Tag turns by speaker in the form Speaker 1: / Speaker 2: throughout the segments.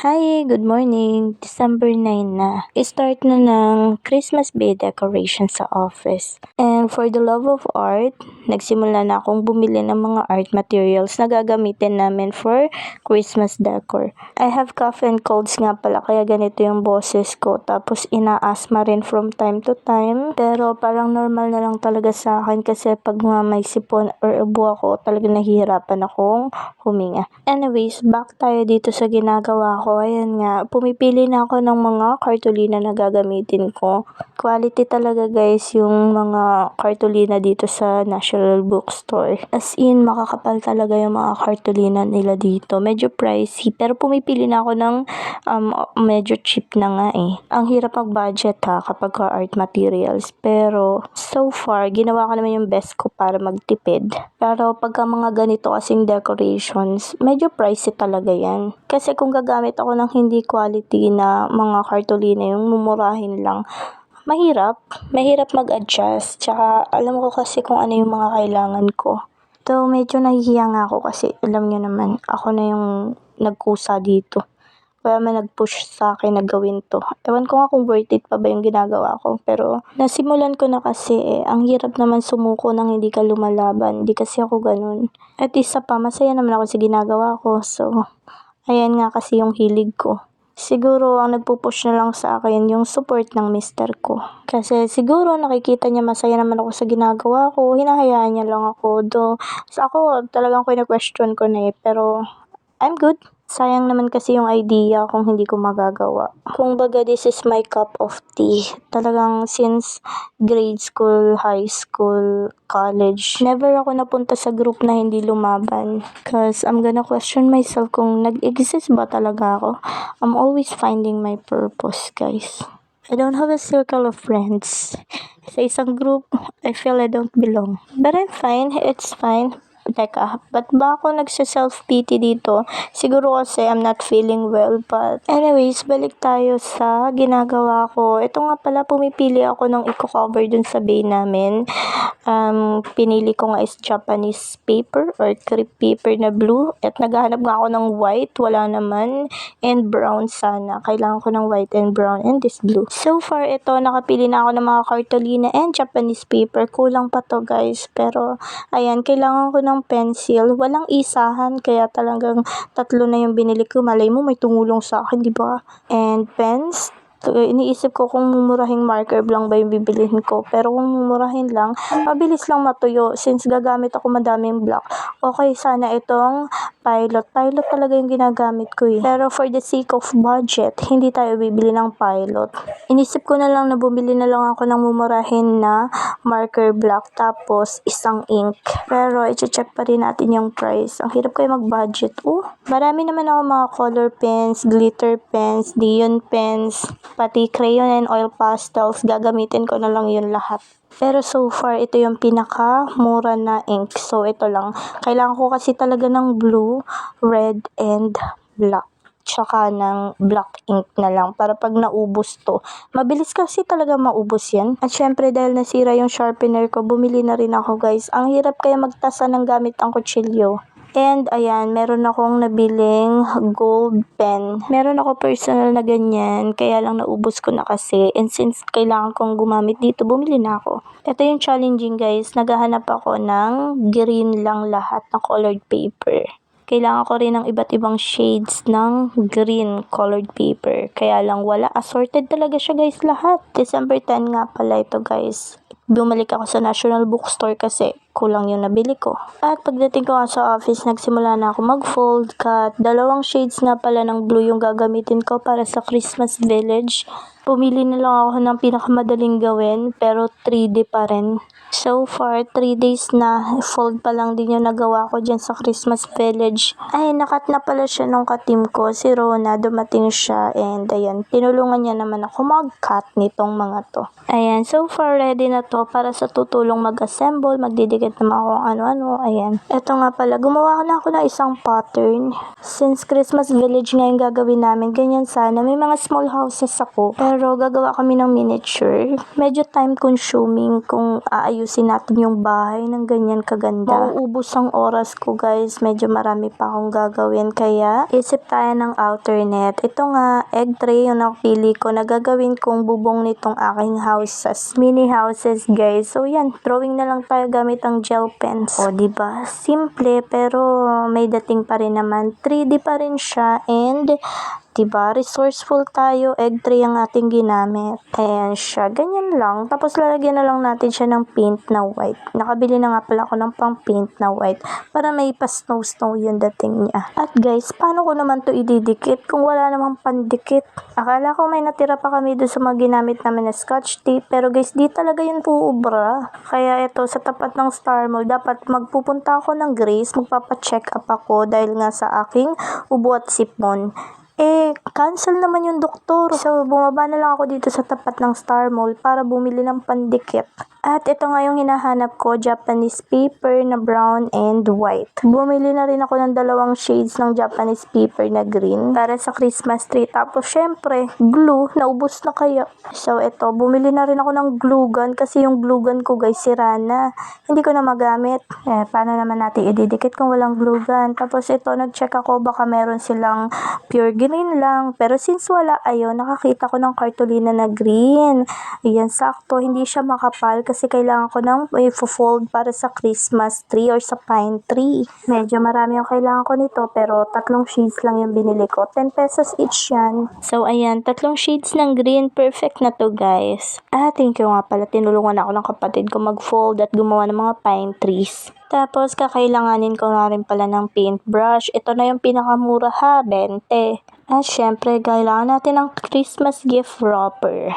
Speaker 1: Hi, good morning. December 9 na. Start na ng Christmas Day decoration sa office. And for the love of art, nagsimula na akong bumili ng mga art materials na gagamitin namin for Christmas decor. I have cough and colds nga pala kaya ganito yung boses ko. Tapos ina-asthma rin from time to time. Pero parang normal na lang talaga sa akin kasi pag nga may sipon or ubo ako, talaga nahihirapan akong huminga. Anyways, back tayo dito sa ginagawa ko. Ayan nga, pumipili na ako ng mga cartolina na gagamitin ko. Quality talaga guys yung mga cartolina dito sa National Bookstore. As in, makakapal talaga yung mga cartolina nila dito. Medyo pricey, pero pumipili na ako ng medyo cheap na nga eh. Ang hirap mag-budget ha kapag art materials. Pero so far, ginawa ko naman yung best ko para magtipid. Pero pagka mga ganito kasing decorations, medyo pricey talaga yan. Kasi kung gagamit ako ng hindi quality na mga cartolina, yung mumurahin lang, mahirap mag-adjust. Tsaka alam ko kasi kung ano yung mga kailangan ko. So medyo nahihiya nga ako kasi alam nyo naman, ako na yung nagkusa dito. Kaya man nag-push sa akin na gawin to. Ewan ko nga kung worth it pa ba yung ginagawa ko. Pero nasimulan ko na kasi eh. Ang hirap naman sumuko nang hindi ka lumalaban. Hindi kasi ako ganun. At isa pa, masaya naman ako sa ginagawa ko. So, ayan nga kasi yung hilig ko. Siguro ang nagpupush na lang sa akin yung support ng mister ko. Kasi siguro nakikita niya masaya naman ako sa ginagawa ko. Hinahayaan niya lang ako. So ako talagang question ko na eh. Pero I'm good. Sayang naman kasi yung idea kung hindi ko magagawa. Kung baga, this is my cup of tea. Talagang since grade school, high school, college, never ako napunta sa group na hindi lumaban. Cause I'm gonna question myself kung nag-exist ba talaga ako. I'm always finding my purpose, guys. I don't have a circle of friends. Sa isang group, I feel I don't belong. But I'm fine. It's fine. Teka, ba't ba ako nagsa-self-pity dito? Siguro kasi I'm not feeling well. But anyways, balik tayo sa ginagawa ko. Ito nga pala, pumipili ako ng i-cover dun sa bay namin. Pinili ko nga is Japanese paper or crepe paper na blue. At naghahanap nga ako ng white. Wala naman. And brown sana. Kailangan ko ng white and brown and this blue. So far, ito, nakapili na ako ng mga cartolina and Japanese paper. Kulang pa to guys. Pero, ayan, kailangan ko ng pencil. Walang isahan, kaya talagang 3 na yung binili ko. Malay mo, may tumulong sa akin, di ba? And pens. Iniisip ko kung mumurahing marker lang ba yung bibilihin ko. Pero kung mumurahin lang, mabilis lang matuyo. Since gagamit ako madaming block. Okay, sana itong pilot. Pilot talaga yung ginagamit ko eh. Pero for the sake of budget, hindi tayo bibili ng pilot. Inisip ko na lang na bumili na lang ako ng mumurahin na marker block. Tapos isang ink. Pero i-check pa rin natin yung price. Ang hirap kayo mag-budget. Marami naman ako mga color pens, glitter pens, neon pens, pati crayon and oil pastels. Gagamitin ko na lang yun lahat. Pero so far, ito yung pinaka-mura na ink. So, ito lang. Kailangan ko kasi talaga ng blue, red, and black. Tsaka ng black ink na lang para pag naubos to. Mabilis kasi talaga maubos yan. At syempre dahil nasira yung sharpener ko, bumili na rin ako guys. Ang hirap kaya magtasa ng gamit ang kutsilyo. And ayan, meron akong nabiling gold pen. Meron ako personal na ganyan, kaya lang naubos ko na kasi. And since kailangan kong gumamit dito, bumili na ako. Ito yung challenging guys, naghahanap ako ng green lang lahat na colored paper. Kailangan ko rin ng iba't ibang shades ng green colored paper. Kaya lang wala. Assorted talaga siya guys lahat. December 10 nga pala ito guys. Bumalik ako sa National Bookstore kasi kulang yung nabili ko. At pagdating ko nga sa office, nagsimula na ako mag-fold cut. 2 shades nga pala ng blue yung gagamitin ko para sa Christmas Village. Pumili na lang ako ng pinakamadaling gawin pero 3D pa rin. So far, 3 days na. Fold pa lang din yung nagawa ko dyan sa Christmas Village. Ay, nakat na pala siya nung ka-team ko. Si Rona, dumating siya. And ayan, tinulungan niya naman ako mag-cut nitong mga to. Ayan, so far ready na to para sa tutulong mag-assemble. Magdidikit naman ako kung ano-ano. Ayan. Ito nga pala, gumawa na ako ng isang pattern. Since Christmas Village nga yung gagawin namin, ganyan sana. May mga small houses ako. Pero Pero gagawa kami ng miniature. Medyo time consuming kung aayusin natin yung bahay ng ganyan kaganda. Mauubos ang oras ko guys. Medyo marami pa akong gagawin. Kaya isip tayo ng alternate. Ito nga, egg tray yung napili ko na gagawin kong bubong nitong aking houses. Mini houses guys. So yan, drawing na lang tayo gamit ang gel pens. O diba? Simple pero may dating pa rin naman. 3D pa rin siya and diba, resourceful tayo, egg tray ang ating ginamit. Ayan siya, ganyan lang. Tapos lalagyan na lang natin siya ng paint na white. Nakabili na nga pala ako ng pang paint na white para may pa-snow-snow yung dating niya. At guys, paano ko naman to ididikit kung wala namang pandikit? Akala ko may natira pa kami doon sa mga ginamit namin na scotch tape, pero guys, di talaga yun puubra. Kaya ito, sa tapat ng Star Mall, dapat magpupunta ako ng Grace, magpapacheck up ako dahil nga sa aking ubo at sipon. Cancel naman yung doktor. So, bumaba na lang ako dito sa tapat ng Star Mall para bumili ng pandikit. At ito nga yung hinahanap ko, Japanese paper na brown and white. Bumili na rin ako ng 2 shades ng Japanese paper na green para sa Christmas tree. Tapos, syempre, glue. Naubos na kaya. So, ito, bumili na rin ako ng glue gun kasi yung glue gun ko, guys, sira na. Hindi ko na magamit. Paano naman natin ididikit kung walang glue gun? Tapos, ito, nag-check ako, baka meron silang pure green lang. Pero since wala, ayun, nakakita ko ng cartolina na green. Ayan, sakto. Hindi siya makapal kasi kailangan ko ng i-fold para sa Christmas tree or sa pine tree. Medyo marami yung kailangan ko nito pero 3 shades lang yung binili ko. 10 pesos each yan. So, ayan, 3 shades ng green. Perfect na to, guys. Thank you nga pala. Tinulungan ako ng kapatid ko mag-fold at gumawa ng mga pine trees. Tapos, kakailanganin ko na rin pala ng paintbrush. Ito na yung pinakamura ha, 20. At syempre, kailangan natin ng Christmas gift wrapper.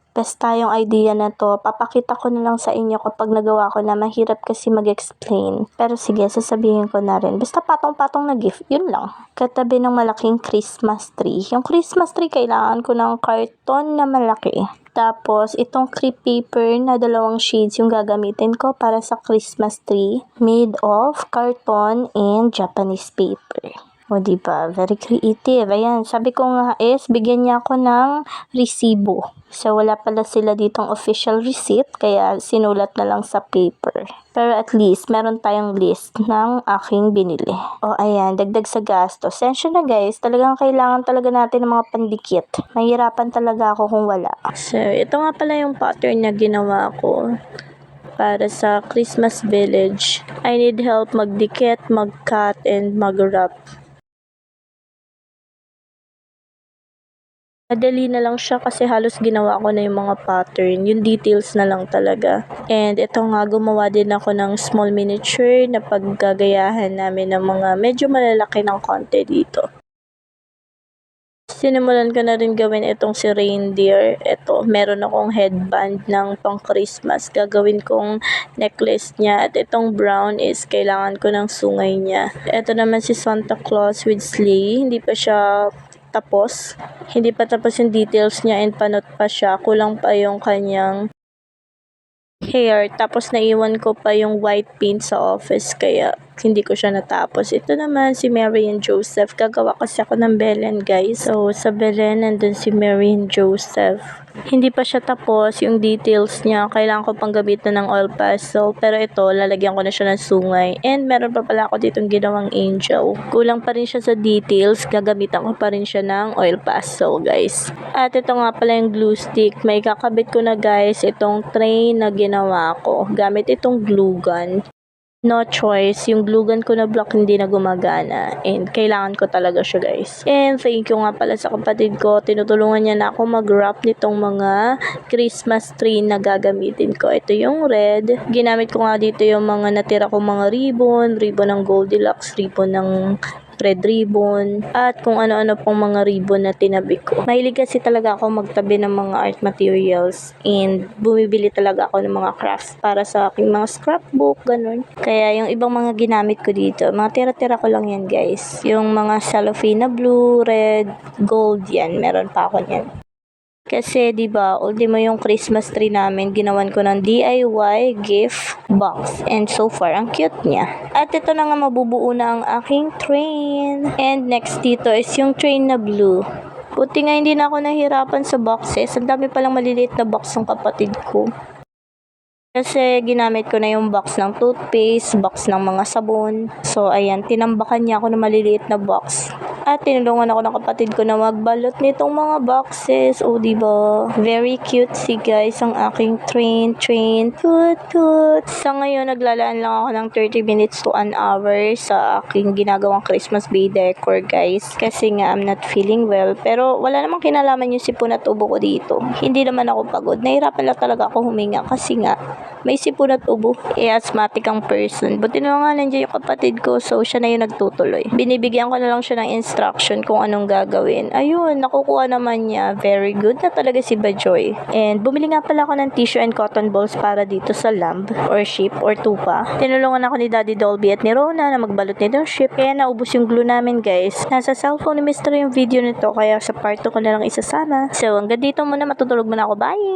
Speaker 1: Basta yung idea na to, papakita ko na lang sa inyo kapag nagawa ko na. Mahirap kasi mag-explain. Pero sige, sasabihin ko na rin. Basta patong-patong na gift, yun lang. Katabi ng malaking Christmas tree. Yung Christmas tree, kailangan ko ng karton na malaki. Tapos, itong crepe paper na 2 shades yung gagamitin ko para sa Christmas tree. Made of carton and Japanese paper. O diba? Very creative. Ayan, sabi ko nga bigyan niya ako ng resibo. So, wala pala sila ditong official receipt, kaya sinulat na lang sa paper. Pero at least, meron tayong list ng aking binili. O ayan, dagdag sa gasto. Sensya na guys, talagang kailangan talaga natin ng mga pandikit. Mahirapan talaga ako kung wala. So, ito nga pala yung pattern na ginawa ko para sa Christmas Village. I need help magdikit, mag-cut, and mag-wrap. Madali na lang siya kasi halos ginawa ko na yung mga pattern. Yung details na lang talaga. And ito nga, gumawa din ako ng small miniature na paggagayahan namin ng mga medyo malalaki ng konti dito. Sinimulan ko na rin gawin itong si reindeer. Ito, meron akong headband ng pang Christmas. Gagawin kong necklace niya. At itong brown is kailangan ko ng sungay niya. Ito naman si Santa Claus with sleigh. Hindi pa siya tapos. Hindi pa tapos yung details niya and panot pa siya. Kulang pa yung kanyang hair. Tapos naiwan ko pa yung white paint sa office kaya hindi ko siya natapos. Ito naman si Mary and Joseph. Gagawa kasi ako ng Belen, guys. So, sa Belen, nandun si Mary and Joseph. Hindi pa siya tapos. Yung details niya, kailangan ko pang gamitan ng oil pastel. Pero ito, lalagyan ko na siya ng sungay. And meron pa pala ako ditong ginawang angel. Kulang pa rin siya sa details. Gagamitan ko pa rin siya ng oil pastel, guys. At ito nga pala yung glue stick. May kakabit ko na, guys, itong tray na ginawa ko. Gamit itong glue gun. No choice, yung glue gun ko na block hindi na gumagana and kailangan ko talaga siya, guys. And thank you nga pala sa kapatid ko, tinutulungan niya na ako mag-wrap nitong mga Christmas tree na gagamitin ko. Ito yung red, ginamit ko nga dito yung mga natira kong mga ribbon ng Goldilocks, ribbon ng red ribbon, at kung ano-ano pong mga ribbon na tinabi ko. Mahilig kasi talaga ako magtabi ng mga art materials and bumibili talaga ako ng mga crafts para sa aking mga scrapbook, ganun. Kaya yung ibang mga ginamit ko dito, mga tira-tira ko lang yan, guys. Yung mga cellophane na blue, red, gold, yan. Meron pa ako yan. Kasi, diba, ultimo yung Christmas tree namin, ginawan ko ng DIY gift box. And so far, ang cute niya. At ito na nga, mabubuo na ang aking train. And next dito is yung train na blue. Buti nga hindi na ako nahihirapan sa boxes. Ang dami palang maliliit na box ng kapatid ko. Kasi ginamit ko na yung box ng toothpaste, box ng mga sabon. So, ayan, tinambakan niya ako ng maliliit na box. At tinulungan ako ng kapatid ko na magbalot nitong mga boxes. O, diba? Very cute si guys, ang aking train. Cute. Sa ngayon, naglalaan lang ako ng 30 minutes to an hour sa aking ginagawang Christmas Bay decor, guys. Kasi nga, I'm not feeling well. Pero, wala namang kinalaman yung sipon at ubo ko dito. Hindi naman ako pagod. Nahirapan lang talaga ako huminga kasi nga, may sipon at ubo. Asthmatic ang person. Buti na nga nandiyan yung kapatid ko, so siya na yung nagtutuloy. Binibigyan ko na lang siya ng instruction kung anong gagawin. Ayun, nakukuha naman niya. Very good na talaga si Bajoy. And bumili nga pala ako ng tissue and cotton balls para dito sa lamb or sheep or tupa. Tinulungan ako ni Daddy Dolby at ni Rona na magbalot nitong sheep. Kaya naubos yung glue namin, guys. Nasa cellphone ni Mr. yung video nito, kaya sa part 2 ko na lang isasama. So hanggang dito muna, matutulog muna ako. Bye!